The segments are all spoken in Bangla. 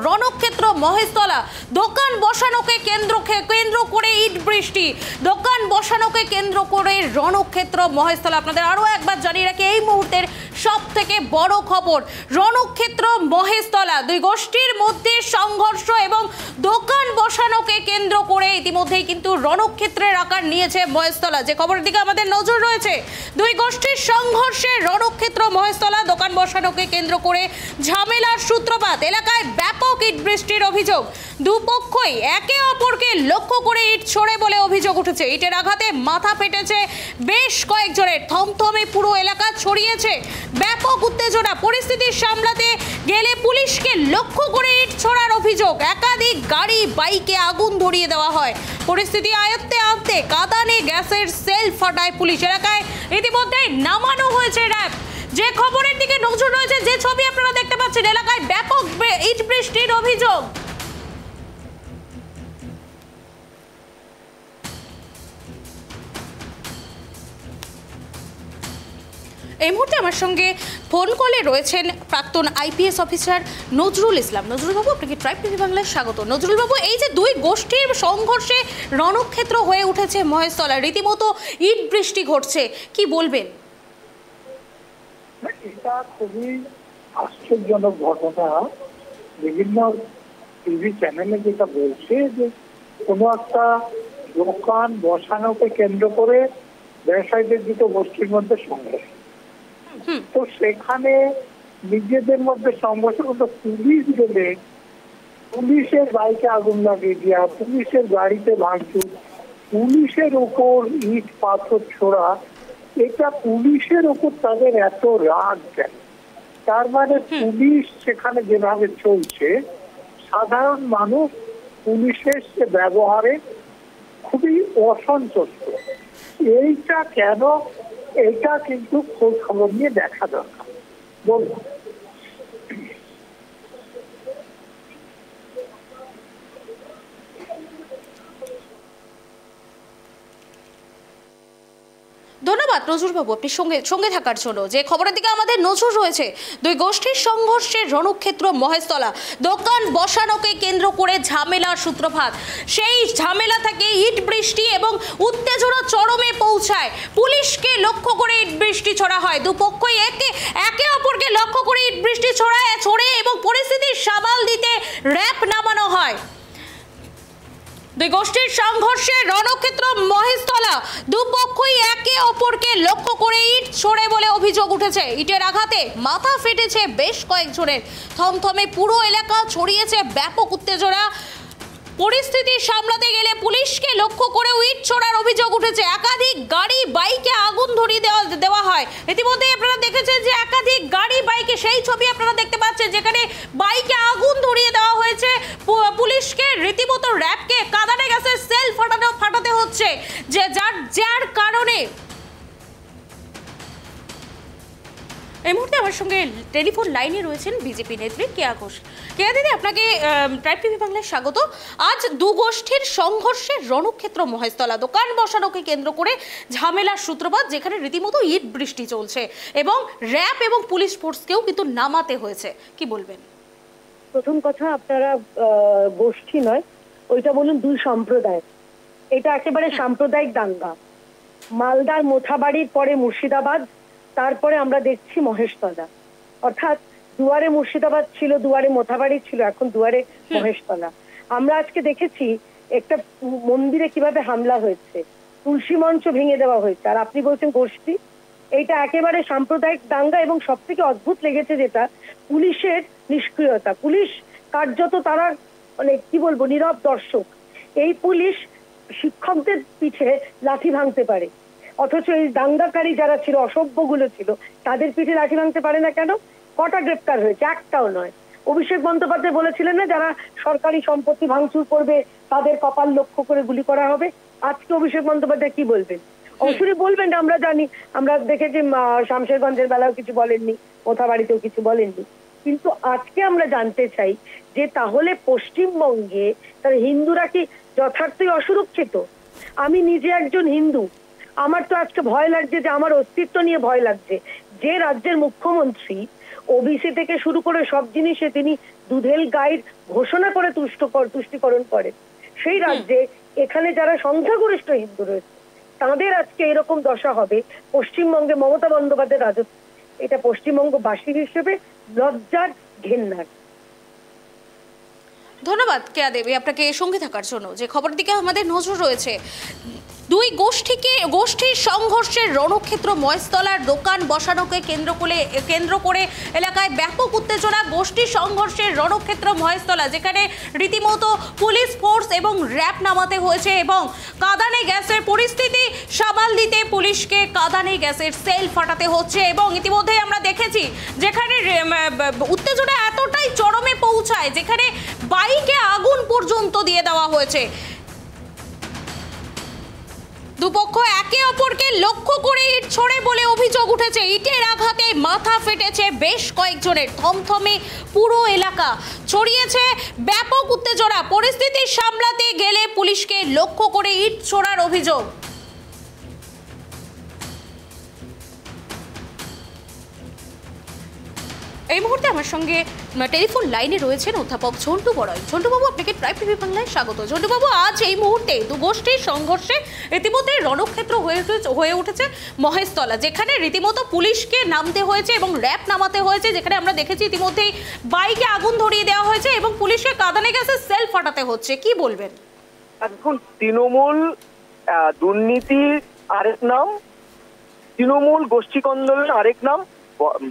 রণক্ষেত্র মহেশতলা দোকান বসানোকে কেন্দ্র করে ইট বৃষ্টি, দোকান বসানোকে কেন্দ্র করে রণক্ষেত্র মহেশতলা। আপনাদের আরো একবার জানিয়ে রাখি এই মুহূর্তের সব থেকে বড় খবর, রণক্ষেত্র মহেশতলা দুই গোষ্ঠীর মধ্যে সংঘর্ষ এবং দোকান বসানোকে কেন্দ্র করে ইতিমধ্যেই কিন্তু রণক্ষেত্রের আকার নিয়েছে মহেশতলা। যে খবরের দিকে আমাদের নজর রয়েছে, দুই গোষ্ঠীর সংঘর্ষে রণক্ষেত্র মহেশতলা দোকান বসানোকে কেন্দ্র করে ঝামেলার সূত্রপাত। এলাকায় ব্যাপক ইট বৃষ্টির অভিযোগ, দুপক্ষই একে অপরকে লক্ষ্য করে ইট ছোড়ে বলে অভিযোগ উঠেছে। ইটের আঘাতে মাথা ফেটেছে বেশ কয়েকজনের, থমথমে পুরো এলাকা ছড়িয়েছে ব্যাপক উত্তেজনা। পরিস্থিতি সামলাতে গেলে পুলিশকে লক্ষ্য করে ইট ছোড়ার অভিযোগ, একাধিক গাড়ি বাইকে আগুন ধরিয়ে দেওয়া হয়। পরিস্থিতি আয়ত্তে আনতে কাঁদানে গ্যাসের সেল ফাটায় পুলিশ। এলাকায় ইতিমধ্যেই নামানো হয়েছে র্যাব। যে খবরের দিকে নজর রয়েছে, যে ছবি আপনারা দেখতে পাচ্ছেন, এলাকায় ব্যাপক ইট বৃষ্টির অভিযোগ। এই মুহূর্তে আমার সঙ্গে ফোন কলে রয়েছেন প্রাক্তন আইপিএস অফিসার নজরুল ইসলাম। নজরুল বাবু, আপনাকে ট্রাইব টিভি বাংলায় স্বাগত। নজরুল বাবু, এই যে দুই গোষ্ঠীর সংঘর্ষে রণক্ষেত্র হয়ে উঠেছে মহেশতলা, রীতিমতো ইট বৃষ্টি ঘটছে, কি বলবেন? এটা খুবই আশ্চর্যজনক ঘটনা। বিভিন্ন টিভি চ্যানেলে যেটা বলছে যে কোনো একটা দোকান বসানোকে কেন্দ্র করে ব্যবসায়ীদের দুটো গোষ্ঠীর মধ্যে সংঘর্ষ, তো সেখানে নিজেদের মধ্যে সংঘর্ষ করতে পুলিশ গেলে পুলিশের বাইকে আগুন লাগিয়ে দেওয়া, পুলিশের গাড়িতে ভাঙচুর, পুলিশের উপর ইট পাথর ছোড়া, এটা পুলিশের উপর তাদের এত রাগ কেন? তার মানে পুলিশ সেখানে যেভাবে চলছে, সাধারণ মানুষ পুলিশের সে ব্যবহারে খুবই অসন্তুষ্ট। এইটা কেন? এটা কিন্তু খোঁজ খবর নিয়ে দেখা দরকার। বলুন। ধন্যবাদ নজরুলবাবু, আপনি সঙ্গে থাকার জন্য। যে খবরের দিকে আমাদের নজর রয়েছে, দুই গোষ্ঠীর সংঘর্ষে রণক্ষেত্র মহেশতলা দোকান বসানোকে কেন্দ্র করে ঝামেলার সূত্রপাত। সেই ঝামেলা থেকে ইট বৃষ্টি এবং উত্তেজনা চরমে পৌঁছায়। পুলিশকে লক্ষ্য করে ইট বৃষ্টি ছোড়া হয়, দুপক্ষই একে অপরকে লক্ষ্য করে ইট বৃষ্টি ছোড়ে এবং পরিস্থিতি সামাল দিতে র্যাব নামানো হয়। দুই গোষ্ঠীর সংঘর্ষে রণক্ষেত্র মহেশতলা দুপক্ষই একে অপরকে লক্ষ্য করে ইট ছোড়ে বলে অভিযোগ উঠেছে। ইটের আঘাতে মাথা ফেটেছে বেশ কয়েকজনের, থমথমে পুরো এলাকা ছড়িয়েছে ব্যাপক উত্তেজনা। পরিস্থিতি সামলাতে গেলে পুলিশকে লক্ষ্য করে ইট ছোড়ার অভিযোগ উঠেছে। একাধিক গাড়ি বাইকে আগুন ধরিয়ে দেওয়া হয়। ইতিমধ্যে আপনারা দেখেছেন যে একাধিক গাড়ি বাইকে, সেই ছবি আপনারা দেখতে পাচ্ছেন যেখানে বাইকে আগুন ধরিয়ে দেওয়া হয়েছে। পুলিশকে রীতিমতো র্যাবকে কাঁদানে গ্যাসের সেল ফাটাতে হচ্ছে, যে যার কারণে এই মুহূর্তে আমার সঙ্গে টেলিফোন লাইনে রয়েছেন বিজেপি নেত্রী কেয়া ঘোষ। কেয়া দিদি, আপনাকে ট্রাইব টিভি বাংলায় স্বাগত। আজ দু গোষ্ঠীর সংঘর্ষে রণক্ষেত্র মহেশতলা দোকান বসানোকে কেন্দ্র করে ঝামেলার সূত্রপাত, যেখানে রীতিমতো ইট বৃষ্টি চলছে এবং র্যাব এবং পুলিশ ফোর্সকেও কিন্তু নামাতে হয়েছে, কি বলবেন? প্রথম কথা, আপনারা গোষ্ঠী নয়, ওইটা বলুন দুই সম্প্রদায়। এটা একেবারে সাম্প্রদায়িক দাঙ্গা। মালদার মোথাবাড়ির পরে মুর্শিদাবাদ, তারপরে আমরা দেখছি মহেশতলা। অর্থাৎ দুয়ারে মুর্শিদাবাদ ছিল, দুয়ারে মোথাবাড়ি ছিল, এখন দুয়ারে মহেশতলা। আমরা আজকে দেখেছি একটা মন্দিরে কিভাবে হামলা হয়েছে, তুলসী মঞ্চ ভেঙে দেওয়া হয়েছে, আর আপনি বলছেন গোষ্ঠী। এইটা একেবারে সাম্প্রদায়িক দাঙ্গা। এবং সব থেকে অদ্ভুত লেগেছে যেটা, পুলিশের নিষ্ক্রিয়তা। পুলিশ কার্যত তারা মানে কি বলবো, নীরব দর্শক। এই পুলিশ শিক্ষকদের পিঠে লাঠি ভাঙতে পারে, অথচ এই দাঙ্গাকারী যারা ছিল, অসভ্যগুলো ছিল, তাদের পিঠে লাঠি ভাঙতে পারে না কেন? কটা গ্রেপ্তার হয়েছে? একটাও নয়। অভিষেক বন্দ্যোপাধ্যায় বলেছিলেন না, যারা সরকারি সম্পত্তি ভাঙচুর করবে তাদের কপাল লক্ষ্য করে গুলি করা হবে। আজকে অভিষেক বন্দ্যোপাধ্যায় কি বলবেন? অবশ্যই বলবেন, আমরা জানি, আমরা দেখেছি শামশেরগঞ্জের বেলাও কিছু বলেননি, মোথাবাড়িতেও কিছু বলেননি। কিন্তু আজকে আমরা জানতে চাই যে তাহলে পশ্চিমবঙ্গে তার হিন্দুরা কি যথার্থই অসুরক্ষিত? আমি নিজে একজন হিন্দু, আমার তো আজকে ভয় লাগছে, যে আমার অস্তিত্ব নিয়ে ভয় লাগছে। যে রাজ্যের মুখ্যমন্ত্রী ওবিসি থেকে শুরু করে সব জিনিসে তিনি দুধেল গাইড ঘোষণা করে তুষ্টিকরণ করে, সেই রাজ্যে এখানে যারা সংখ্যাগরিষ্ঠ হিন্দু রয়েছে তাদের আজকে এরকম দশা হবে পশ্চিমবঙ্গে মমতা বন্দ্যোপাধ্যায়ের রাজত্ব, এটা পশ্চিমবঙ্গবাসী হিসেবে লজ্জার, ঘেন্নার। ধন্যবাদ কেয়া দেবী আপনাকে সঙ্গে থাকার জন্য। যে খবরের দিকে আমাদের নজর রয়েছে, দুই গোষ্ঠীর সংঘর্ষের রণক্ষেত্র মহেশতলার দোকান বসানোকে কেন্দ্র করে এলাকায় ব্যাপক উত্তেজনা। গোষ্ঠী সংঘর্ষের রণক্ষেত্র মহেশতলা, যেখানে রীতিমতো পুলিশ ফোর্স এবং র্যাব নামাতে হয়েছে এবং কাঁদানে গ্যাসের পরিস্থিতি সামাল দিতে পুলিশকে কাঁদানে গ্যাসের সেল ফাটাতে হচ্ছে। এবং ইতিমধ্যে আমরা দেখেছি যেখানে উত্তেজনা এতটাই চরমে পৌঁছায় যেখানে বাইকে আগুন পর্যন্ত দিয়ে দেওয়া হয়েছে। দুপক্ষ একে অপরকে লক্ষ্য করে ইট ছোড়ে বলে অভিযোগ উঠেছে। ইটের আঘাতে মাথা ফেটেছে বেশ কয়েকজনের। থমথমে পুরো এলাকা, ছড়িয়েছে ব্যাপক উত্তেজনা। পরিস্থিতি সামলাতে গেলে পুলিশকে লক্ষ্য করে ইট ছোড়ার অভিযোগ। এই মুহূর্তে আমার সঙ্গে টেলিফোন লাইনে রয়েছেন অধ্যাপক ঝন্টু বড়াই। ঝন্টুবাবু, আপনাকে প্রাইম টিভি বাংলায় স্বাগত। ঝন্টুবাবু, আজ এই মুহূর্তে দু গোষ্ঠীর সংঘর্ষে ইতিমধ্যে রণক্ষেত্র হয়ে উঠেছে মহেশতলা, যেখানে রীতিমতো পুলিশকে নামতে হয়েছে এবং র্যাব নামাতে হয়েছে, যেখানে আমরা দেখেছি ইতিমধ্যেই বাইকে আগুন ধরিয়ে দেওয়া হয়েছে এবং পুলিশকে কাঁদানে গ্যাসের সেল ফাটাতে হচ্ছে। কি বলবেন? এখন তৃণমূল দুর্নীতির আরেক নাম, তৃণমূল গোষ্ঠী কন্দলের আরেক নাম।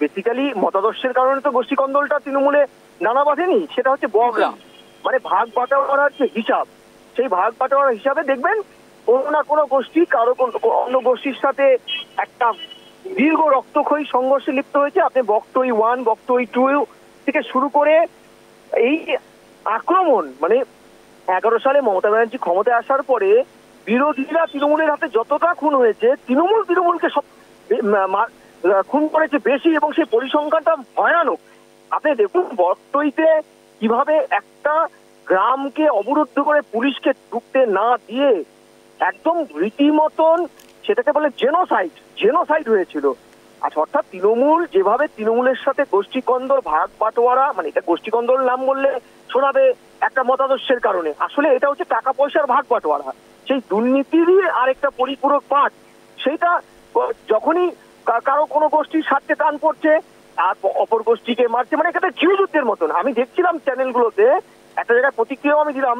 বেসিক্যালি মতাদর্শের কারণে তো গোষ্ঠী কন্দলটা তৃণমূলে নানা বাঁধেনি, সেটা হচ্ছে বগরা, মানে ভাগ বাটোয়ারার যে হিসাব, সেই ভাগ বাটোয়ারার হিসাবে দেখবেন কোনো না কোনো গোষ্ঠী কারো অন্য গোষ্ঠীর সাথে একটা দীর্ঘ রক্তক্ষয়ী সংঘর্ষে লিপ্ত হয়েছে। আপনি বক্তই 1, বক্তই 2 থেকে শুরু করে এই আক্রমণ, মানে 11 সালে মমতা ব্যানার্জি ক্ষমতায় আসার পরে বিরোধীরা তৃণমূলের হাতে যতটা খুন হয়েছে, তৃণমূলকে সব খুন করেছে বেশি, এবং সেই পরিসংখ্যানটা ভয়ানক। আপনি দেখুন বক্তইতে কিভাবে একটা গ্রামকে অবরুদ্ধ করে পুলিশকে ঢুকতে না দিয়ে একদম রীতিমতন সেটাকে বলে জেনোসাইড হয়েছিল। আচ্ছা, অর্থাৎ তৃণমূল যেভাবে তৃণমূলের সাথে গোষ্ঠী কন্দল ভাগ বাটোয়ারা, মানে এটা গোষ্ঠী কন্দল নাম বললে শোনাবে একটা মতাদর্শের কারণে, আসলে এটা হচ্ছে টাকা পয়সার ভাগ বাটোয়ারা, সেই দুর্নীতিরই আরেকটা পরিপূরক পাঠ। সেইটা যখনই কারো কোনো গোষ্ঠীর স্বার্থে টান পড়ছে আর অপর গোষ্ঠীকে মারছে, মানে একটা গৃহযুদ্ধের মতন। আমি দেখছিলাম চ্যানেলগুলোতে, একটা জায়গায় প্রতিক্রিয়াও আমি দিলাম,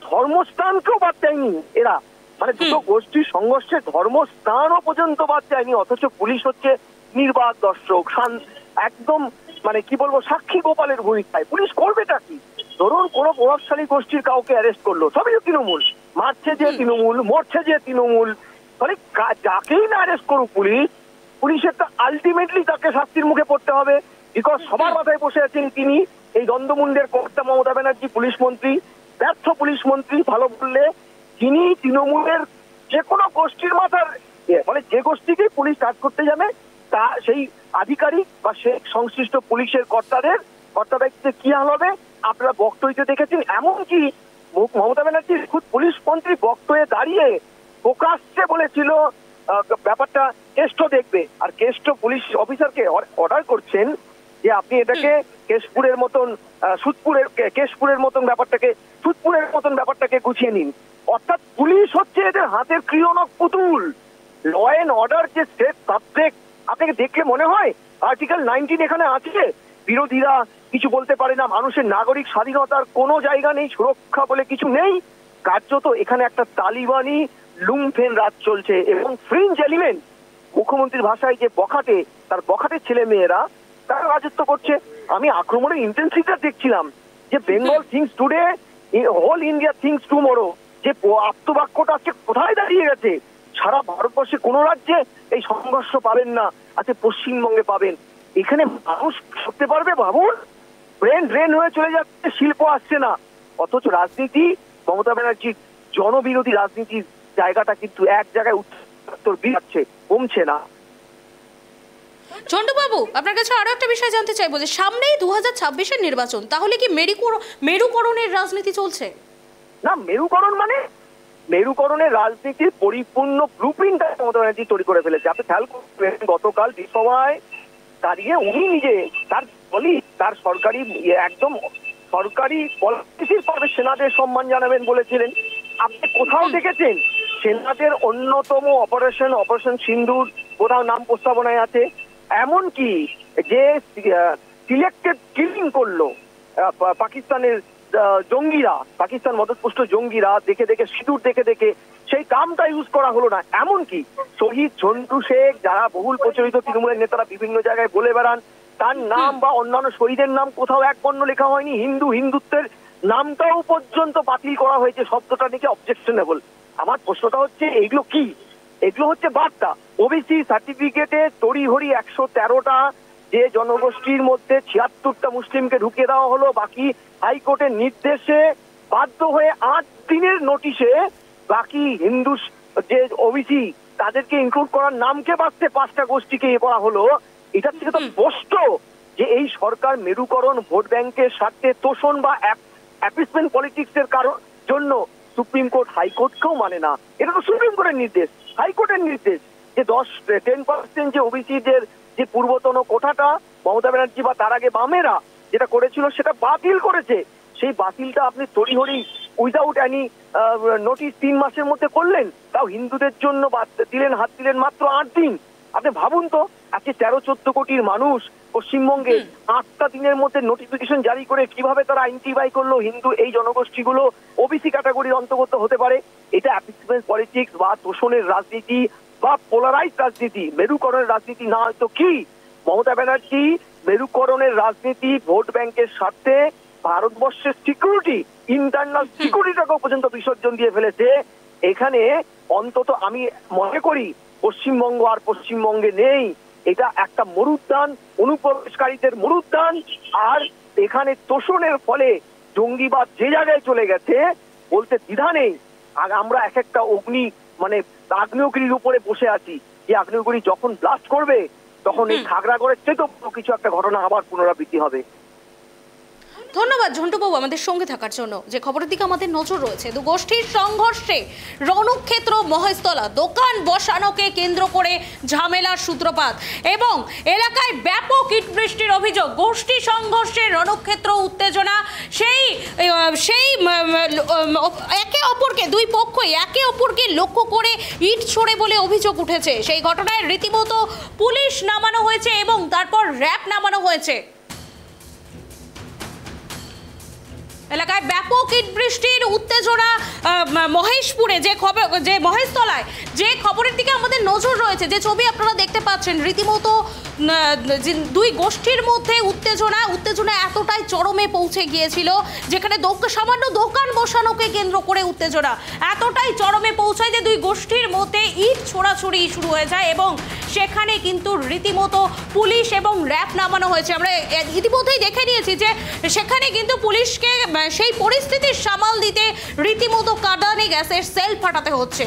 ধর্মস্থানকেও বাদ দেয়নি এরা, মানে দুটো গোষ্ঠীর সংঘর্ষে ধর্মস্থানও পর্যন্ত বাদ যায়নি, অথচ পুলিশ হচ্ছে নির্বাক দর্শক, একদম মানে কি বলবো, সাক্ষী গোপালের ভূমিকায়। পুলিশ করবেটা কি? ধরুন কোনো প্রভাবশালী গোষ্ঠীর কাউকে অ্যারেস্ট করলো, সবই তৃণমূল, মারছে যে তৃণমূল, মরছে যে তৃণমূল, ফলে যাকেই না অ্যারেস্ট করুক পুলিশের তো আলটিমেটলি তাকে শাস্তির মুখে পড়তে হবে, বিকজ সবার মাথায় বসে আছেন তিনি, এই দ্বন্দ্বমুণ্ডের কর্তা মমতা ব্যানার্জি, পুলিশ মন্ত্রী, ব্যর্থ পুলিশ মন্ত্রী ভালো বললে, যিনি তৃণমূলের যে কোনো গোষ্ঠীর মাথার, মানে যে গোষ্ঠীকেই পুলিশ কাজ করতে যাবে তা সেই আধিকারিক বা সে সংশ্লিষ্ট পুলিশের কর্তাদের কি হাল হবে আপনারা বক্তব্যে দেখেছেন। এমনকি মমতা ব্যানার্জি খুব পুলিশ মন্ত্রী বক্তব্যে দাঁড়িয়ে প্রকাশ্যে বলেছিল ব্যাপারটা কেষ্ট দেখবে, আর কেষ্ট পুলিশ অফিসারকে অর্ডার করছেন যে আপনি এটাকে কেশপুরের মতন ব্যাপারটাকে গুছিয়ে নিন। অর্থাৎ পুলিশ হচ্ছে এদের হাতের ক্রিয়নক পুতুল। ল অ্যান্ড অর্ডার যে স্টেট সাবজেক্ট, আপনাকে দেখলে মনে হয় আর্টিকেল 19 এখানে আছে, বিরোধীরা কিছু বলতে পারে না, মানুষের নাগরিক স্বাধীনতার কোনো জায়গা নেই, সুরক্ষা বলে কিছু নেই। কার্যত এখানে একটা তালিবানি লুম্ফেন রাজ চলছে, এবং ফ্রিঞ্জ এলিমেন্ট, মুখ্যমন্ত্রীর ভাষায় যে বখাটে, তার বখাটে ছেলে মেয়েরা তারা রাজত্ব করছে। আমি আক্রমণের ইন্টেন্সিটিটা দেখছিলাম, যে Bengal thinks today, whole India thinks tomorrow, যে আপ্তবাক্যটা আজকে কোথায় দাঁড়িয়ে গেছে। সারা ভারতবর্ষে কোনো রাজ্যে এই সংঘর্ষ পাবেন না, আজকে পশ্চিমবঙ্গে পাবেন। এখানে মানুষ করতে পারবে, ভাবুন, ব্রেন ড্রেন হয়ে চলে যাচ্ছে, শিল্প আসছে না, অথচ রাজনীতি, মমতা ব্যানার্জির জনবিরোধী রাজনীতির জায়গাটা কিন্তু এক জায়গায় উত্তর বিরাচ্ছে, কমছে না। ঝন্টুবাবু, আপনার কাছে আরো একটা বিষয় জানতে চাইবো, যে সামনেই 2026-এর নির্বাচন, তাহলে কি মেরুকরণের রাজনীতি চলছে? না, মেরুকরণের রাজনীতির পরিপূর্ণ ব্লুপ্রিন্টটা মমতা ব্যানার্জি তৈরি করে ফেলেছে। আপনি খেয়াল করবেন গতকাল বিসভায় দাঁড়িয়ে উনি নিজে তার সরকারি একদম সরকারি পলিসির পরে সেনাদের সম্মান জানাবেন বলেছিলেন। আপনি কোথাও দেখেছেন সেনাদের অন্যতম অপারেশন সিন্দুর কোথাও নাম প্রস্তাবনায় আছে? এমনকি যে সিলেক্টেড কিলিং করলো পাকিস্তানের জঙ্গিরা, পাকিস্তান মদতপুষ্ট জঙ্গিরা, দেখে দেখে সিঁদুর দেখে দেখে, সেই কামটা ইউজ করা হলো না। এমনকি শহীদ ঝন্টু শেখ, যারা বহুল প্রচলিত তৃণমূলের নেতারা বিভিন্ন জায়গায় বলে বেড়ান, তার নাম বা অন্যান্য শহীদের নাম কোথাও এক বর্ণ লেখা হয়নি। হিন্দুত্বের নামটাও পর্যন্ত বাতিল করা হয়েছে, শব্দটা নিচে অবজেকশনেবল। আমার প্রশ্নটা হচ্ছে এইগুলো কি? এগুলো হচ্ছে বার্তা। ওবিসি সার্টিফিকেটে তড়িঘড়ি 113টা যে জনগোষ্ঠীর মধ্যে 76টা মুসলিমকে ঢুকিয়ে দেওয়া হলো, বাকি হাইকোর্টের নির্দেশে বাধ্য হয়ে 8 দিনের নোটিশে বাকি হিন্দু যে ওবিসি তাদেরকে ইনক্লুড করার নামকে বাঁচতে 5টা গোষ্ঠীকে করা হলো। এটার থেকে তো স্পষ্ট যে এই সরকার মেরুকরণ, ভোট ব্যাংকের স্বার্থে তোষণ বা অ্যাপিসমেন্ট পলিটিক্সের জন্য সুপ্রিম কোর্ট হাইকোর্টকেও মানে না। এটা তো সুপ্রিম কোর্টের নির্দেশ, হাইকোর্টের নির্দেশ যে 10% যে ওবিসিদের যে পূর্বতন কোটাটা মমতা ব্যানার্জি বা তার আগে বামেরা যেটা করেছিল সেটা বাতিল করেছে। সেই বাতিলটা আপনি তড়িঘড়ি উইদাউট এনি নোটিশ 3 মাসের মধ্যে করলেন, তাও হিন্দুদের জন্য হাত দিলেন মাত্র 8 দিন। আপনি ভাবুন তো, আজকে 13-14 কোটির মানুষ পশ্চিমবঙ্গে 8টা দিনের মধ্যে নোটিফিকেশন জারি করে কিভাবে তারা আইডেন্টিফাই করলো হিন্দু এই জনগোষ্ঠীগুলো ওবিসি ক্যাটাগরির অন্তর্গত হতে পারে? এটা অ্যাপিসমেন্ট পলিটিক্স বা তোষণের রাজনীতি বা পোলারাইজ রাজনীতি, মেরুকরণের রাজনীতি না হয়তো কি? মমতা ব্যানার্জি মেরুকরণের রাজনীতি, ভোট ব্যাংকের স্বার্থে ভারতবর্ষের সিকিউরিটি, ইন্টারনাল সিকিউরিটিটাকেও পর্যন্ত বিসর্জন দিয়ে ফেলেছে। এখানে অন্তত আমি মনে করি পশ্চিমবঙ্গ আর পশ্চিমবঙ্গে নেই, এটা একটা মরুদ্যান, অনুপ্রবেশকারীদের মরুদ্যান। আর এখানে তোষণের ফলে জঙ্গিবাদ যে জায়গায় চলে গেছে বলতে দ্বিধা নেই। আমরা এক একটা আগ্নেয়গিরির উপরে বসে আছি, যে আগ্নেয়গিরি যখন ব্লাস্ট করবে তখন এই খাগড়াগড়ের চেয়েও কিছু একটা ঘটনা আবার পুনরাবৃত্তি হবে। ধন্যবাদ ঝন্টুবাবু আমাদের সঙ্গে থাকার জন্য। যে খবরের দিকে আমাদের নজর রয়েছে, দু গোষ্ঠীর সংঘর্ষে রণক্ষেত্র মহেশতলা, দোকান বসানোকে কেন্দ্র করে ঝামেলার সূত্রপাত এবং এলাকায় ব্যাপক ইট বৃষ্টির অভিযোগ। গোষ্ঠী সংঘর্ষে রণক্ষেত্র উত্তেজনা, সেই একে অপরকে, দুই পক্ষই একে অপরকে লক্ষ্য করে ইট ছোড়ে বলে অভিযোগ উঠেছে। সেই ঘটনায় রীতিমতো পুলিশ নামানো হয়েছে এবং তারপর র্যাব নামানো হয়েছে। এলাকায় ব্যাপক ইট বৃষ্টির উত্তেজনা মহেশপুরে, যে মহেশতলায় যে খবরের দিকে আমাদের নজর রয়েছে, যে ছবি আপনারা দেখতে পাচ্ছেন, রীতিমতো দুই গোষ্ঠীর মধ্যে উত্তেজনা এতটাই চরমে পৌঁছে গিয়েছিল, যেখানে সামান্য দোকান বসানোকে কেন্দ্র করে উত্তেজনা এতটাই চরমে পৌঁছায় যে দুই গোষ্ঠীর মধ্যে ইট ছোড়াছুড়ি শুরু হয়ে যায় এবং সেখানে কিন্তু রীতিমতো পুলিশ এবং র্যাব নামানো হয়েছে। আমরা ইতিমধ্যেই দেখে নিয়েছি যে সেখানে কিন্তু পুলিশকে সেই পরিস্থিতির সামাল দিতে রীতিমতো কাঁদানে গ্যাসের সেল ফাটাতে হচ্ছে।